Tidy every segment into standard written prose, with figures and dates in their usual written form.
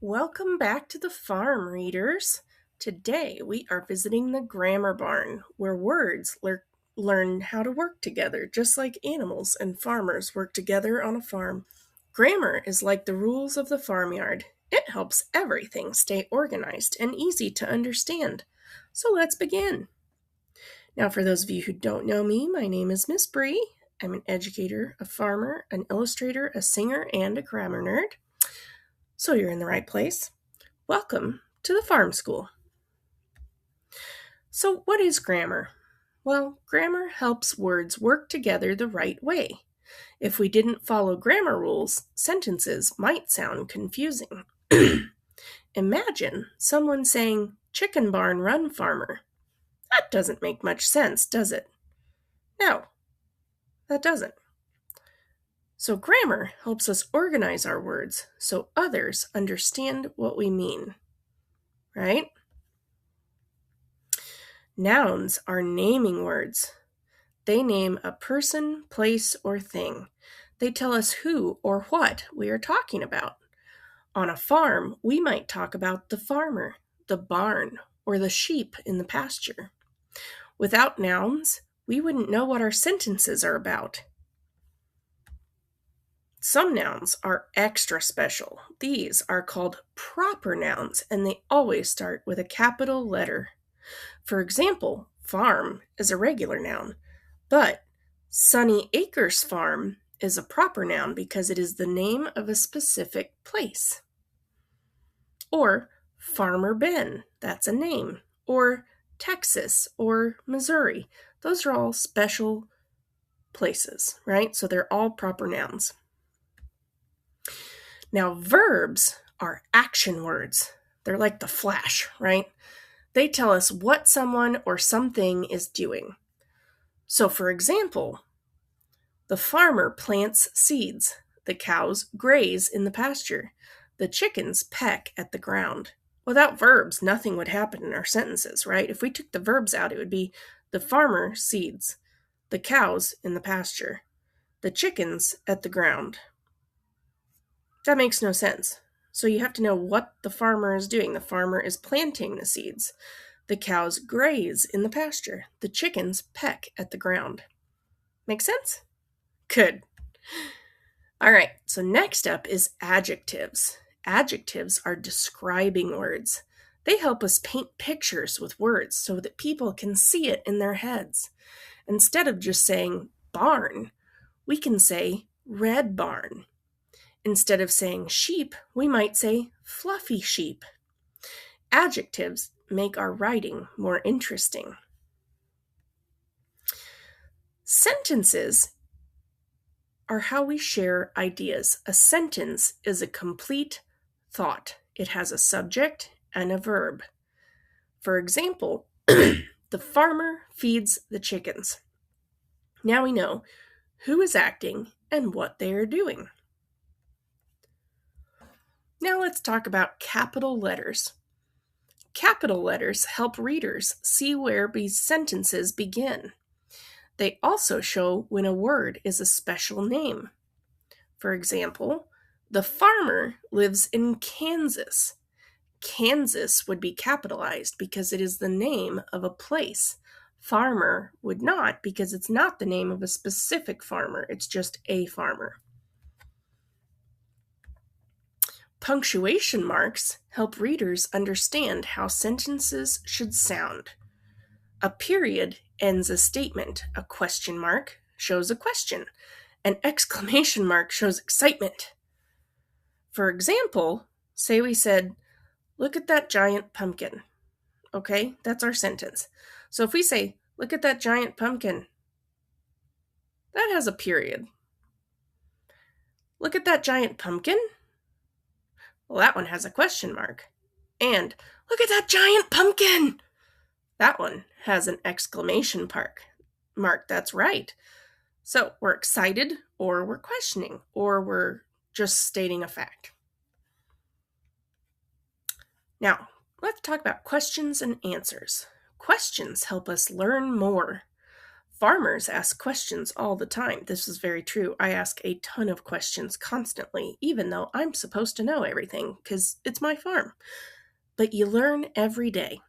Welcome back to the farm, readers. Today we are visiting the grammar barn, where words learn how to work together, just like animals and farmers work together on a farm. Grammar is like the rules of the farmyard. It helps everything stay organized and easy to understand. So let's begin. Now, for those of you who don't know me, my name is Miss Bree. I'm an educator, a farmer, an illustrator, a singer, and a grammar nerd. So you're in the right place. Welcome to the farm school. So what is grammar? Well, grammar helps words work together the right way. If we didn't follow grammar rules, sentences might sound confusing. Imagine someone saying, "Chicken barn run, farmer." That doesn't make much sense, does it? No, that doesn't. So grammar helps us organize our words so others understand what we mean, right? Nouns are naming words. They name a person, place, or thing. They tell us who or what we are talking about. On a farm, we might talk about the farmer, the barn, or the sheep in the pasture. Without nouns, we wouldn't know what our sentences are about. Some nouns are extra special. These are called proper nouns, and they always start with a capital letter. For example, farm is a regular noun, but Sunny Acres Farm is a proper noun because it is the name of a specific place. Or Farmer Ben, that's a name. Or Texas or Missouri. Those are all special places, right? So they're all proper nouns. Now, verbs are action words. They're like the Flash, right? They tell us what someone or something is doing. So, for example, the farmer plants seeds. The cows graze in the pasture. The chickens peck at the ground. Without verbs, nothing would happen in our sentences, right? If we took the verbs out, it would be the farmer seeds, the cows in the pasture, the chickens at the ground. That makes no sense. So you have to know what the farmer is doing. The farmer is planting the seeds. The cows graze in the pasture. The chickens peck at the ground. Make sense? Good. All right, so next up is adjectives. Adjectives are describing words. They help us paint pictures with words so that people can see it in their heads. Instead of just saying barn, we can say red barn. Instead of saying sheep, we might say fluffy sheep. Adjectives make our writing more interesting. Sentences are how we share ideas. A sentence is a complete thought. It has a subject and a verb. For example, the farmer feeds the chickens. Now we know who is acting and what they are doing. Now let's talk about capital letters. Capital letters help readers see where these sentences begin. They also show when a word is a special name. For example, the farmer lives in Kansas. Kansas would be capitalized because it is the name of a place. Farmer would not because it's not the name of a specific farmer, it's just a farmer. Punctuation marks help readers understand how sentences should sound. A period ends a statement. A question mark shows a question. An exclamation mark shows excitement. For example, say we said, "Look at that giant pumpkin." Okay, that's our sentence. So if we say, "Look at that giant pumpkin," that has a period. "Look at that giant pumpkin?" Well, that one has a question mark. And "Look at that giant pumpkin!" That one has an exclamation mark. That's right. So we're excited, or we're questioning, or we're just stating a fact. Now, let's talk about questions and answers. Questions help us learn more. Farmers ask questions all the time. This is very true. I ask a ton of questions constantly, even though I'm supposed to know everything because it's my farm. But you learn every day.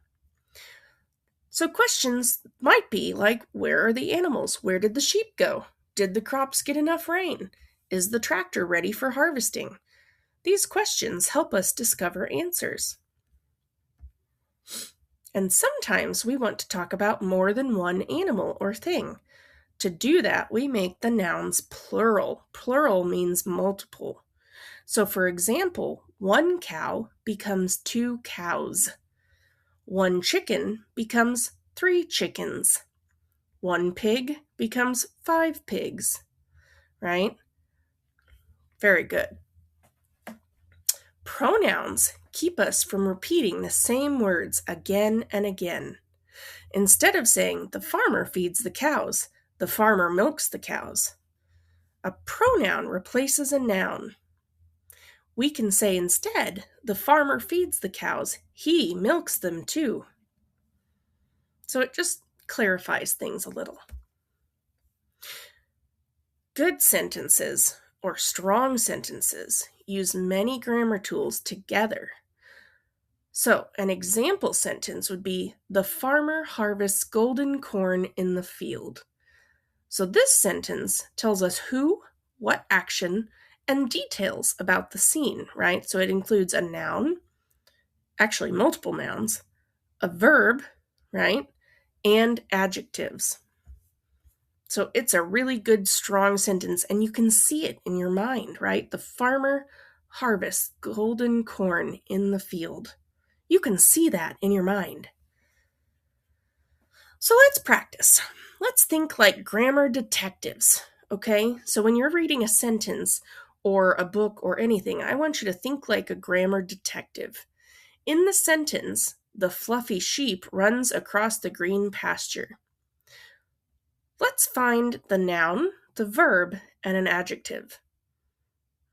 So questions might be like, where are the animals? Where did the sheep go? Did the crops get enough rain? Is the tractor ready for harvesting? These questions help us discover answers. And sometimes we want to talk about more than one animal or thing. To do that, we make the nouns plural. Plural means multiple. So for example, one cow becomes 2 cows. One chicken becomes 3 chickens. One pig becomes 5 pigs, right? Very good. Pronouns keep us from repeating the same words again and again. Instead of saying, the farmer feeds the cows, the farmer milks the cows, a pronoun replaces a noun. We can say instead, the farmer feeds the cows, he milks them too. So it just clarifies things a little. Good sentences, or strong sentences, use many grammar tools together. So, an example sentence would be, the farmer harvests golden corn in the field. So this sentence tells us who, what action, and details about the scene, right? So it includes a noun, actually multiple nouns, a verb, right? And adjectives. So it's a really good, strong sentence, and you can see it in your mind, right? The farmer harvests golden corn in the field. You can see that in your mind. So let's practice. Let's think like grammar detectives, okay? So when you're reading a sentence or a book or anything, I want you to think like a grammar detective. In the sentence, the fluffy sheep runs across the green pasture. Let's find the noun, the verb, and an adjective.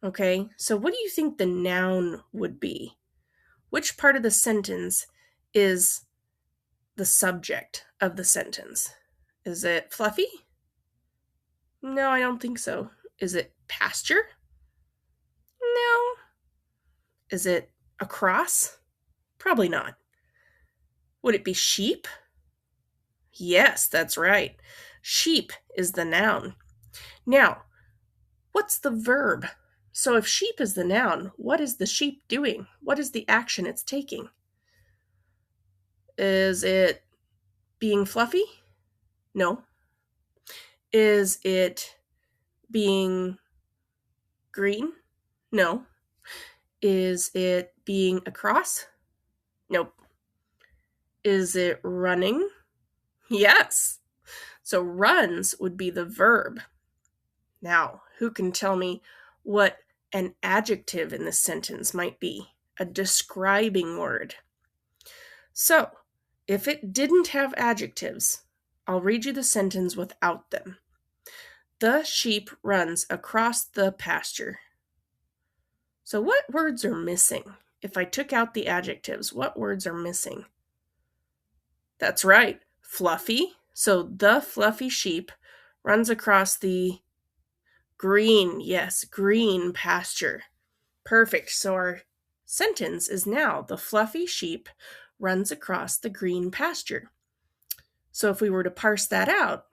Okay, so what do you think the noun would be? Which part of the sentence is the subject of the sentence? Is it fluffy? No, I don't think so. Is it pasture? No. Is it across? Probably not. Would it be sheep? Yes, that's right. Sheep is the noun. Now, what's the verb? So if sheep is the noun, what is the sheep doing? What is the action it's taking? Is it being fluffy? No. Is it being green? No. Is it being across? Nope. Is it running? Yes. So runs would be the verb. Now, who can tell me what an adjective in this sentence might be? A describing word. So, if it didn't have adjectives, I'll read you the sentence without them. The sheep runs across the pasture. So what words are missing? If I took out the adjectives, what words are missing? That's right, fluffy. So the fluffy sheep runs across the green pasture. Perfect. So our sentence is now, the fluffy sheep runs across the green pasture. So if we were to parse that out,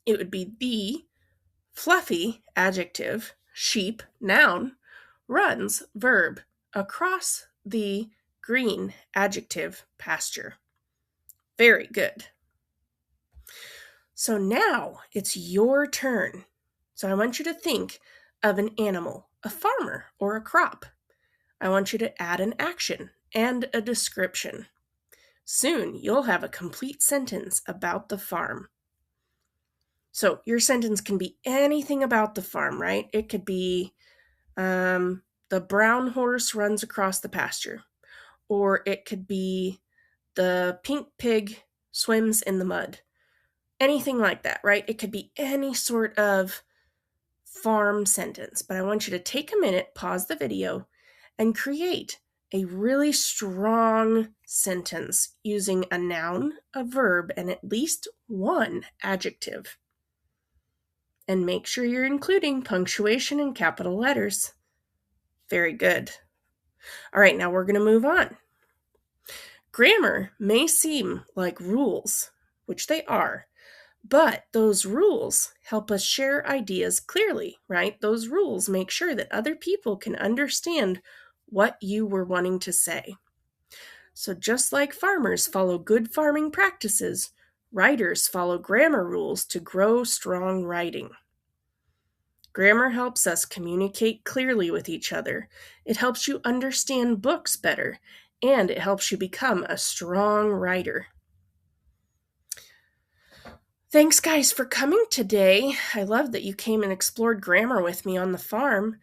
it would be the fluffy, adjective, sheep, noun, runs, verb, across the green, adjective, pasture. Very good. So now it's your turn. So I want you to think of an animal, a farmer, or a crop. I want you to add an action and a description. Soon you'll have a complete sentence about the farm. So your sentence can be anything about the farm, right? It could be the brown horse runs across the pasture. Or it could be the pink pig swims in the mud. Anything like that, right? It could be any sort of farm sentence. But I want you to take a minute, pause the video, and create a really strong sentence using a noun, a verb, and at least one adjective. And make sure you're including punctuation and capital letters. Very good. All right, now we're going to move on. Grammar may seem like rules, which they are, but those rules help us share ideas clearly, right? Those rules make sure that other people can understand what you were wanting to say. So just like farmers follow good farming practices, writers follow grammar rules to grow strong writing. Grammar helps us communicate clearly with each other. It helps you understand books better, and it helps you become a strong writer. Thanks, guys, for coming today. I love that you came and explored grammar with me on the farm.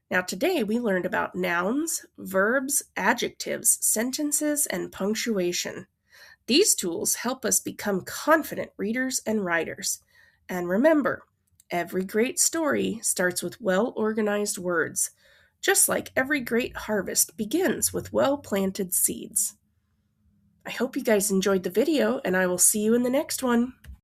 Now, today we learned about nouns, verbs, adjectives, sentences, and punctuation. These tools help us become confident readers and writers. And remember, every great story starts with well-organized words, just like every great harvest begins with well-planted seeds. I hope you guys enjoyed the video, and I will see you in the next one.